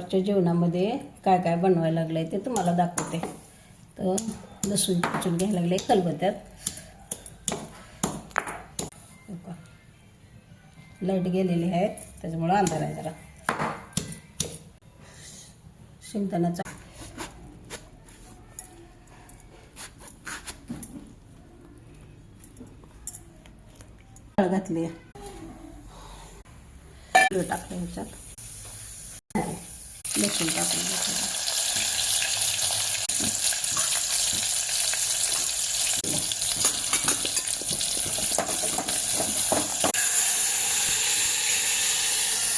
दुपारच्या जेवणामध्ये काय काय बनवायला लागलं आहे ते तुम्हाला दाखवते. तर लसूण चिरून घ्यायला लागले खलबत्त्यात. लाईट गेलेली आहे त्याच्यामुळे अंधार आहे जरा. शेंगदाण्याचा डाळ घातली, टाकलं ह्याच्यात, लसूण टाकून घ्यायचं.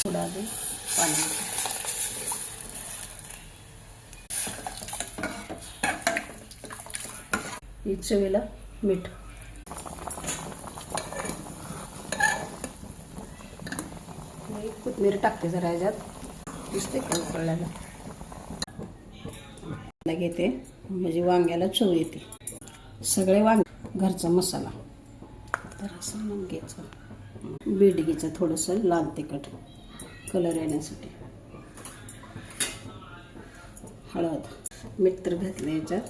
थोडं आधी पाणी, ही चवीला मीठ, कोथिंबीर टाकते जरा ह्याच्यात. दिसते का उकळल्याला घेते म्हणजे वांग्याला चव येते. सगळे वांगे घरचा मसाला तर असं मग घ्यायचं. बीट घ्यायचं थोडंसं लाल तिखट कलर येण्यासाठी. हळद, मीठ तर घातलं याच्यात.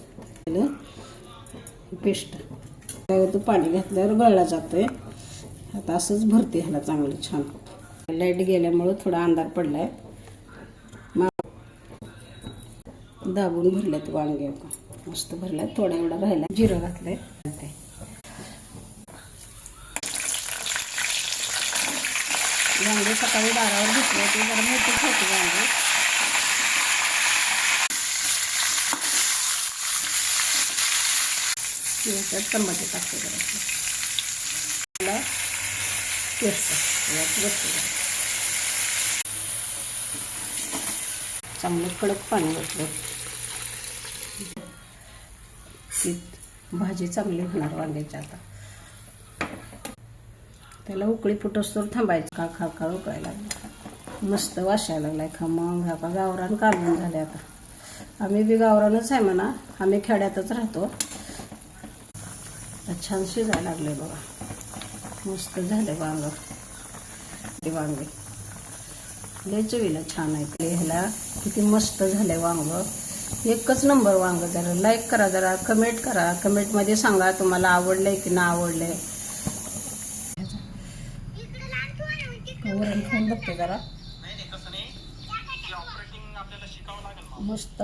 पेस्ट त्यावर पाणी घातल्यावर गळला जातोय. आता असंच भरते ह्याला चांगलं छान. लाईट गेल्यामुळं थोडा अंधार पडलाय. दाबून भरल्यात वांगे, मस्त भरल्यात. थोडा एवढा राहिला. जिरं घातलंय. वांगे सकाळी 12वर घेतले ते जरा मोठेच होते वांगे. याच्यात टमाटे टाकते जरा पेस्ट चांगलं कडक पाणी घातलं की भाजी चांगली होणार वांग्याची. आता त्याला उकळी फुटोस्तोवर थांबायचं. खा उकळायला मस्त वाशायला लागलाय. खमंग ह्या गावरान कालवण झाले. आता आम्ही बी गावरानच आहे म्हणा, आम्ही खेड्यातच राहतो. छान शिजायला लागले बघा. मस्त झाले वांग. ते वांगे लय चवीला छान आहे. ह्याला किती मस्त झाले वांग. एकच नंबर वांग. जरा लाईक करा, जरा कमेंट करा. कमेंटमध्ये सांगा तुम्हाला आवडलंय की ना आवडलंय. वरण खाऊन बघते जरा. मस्त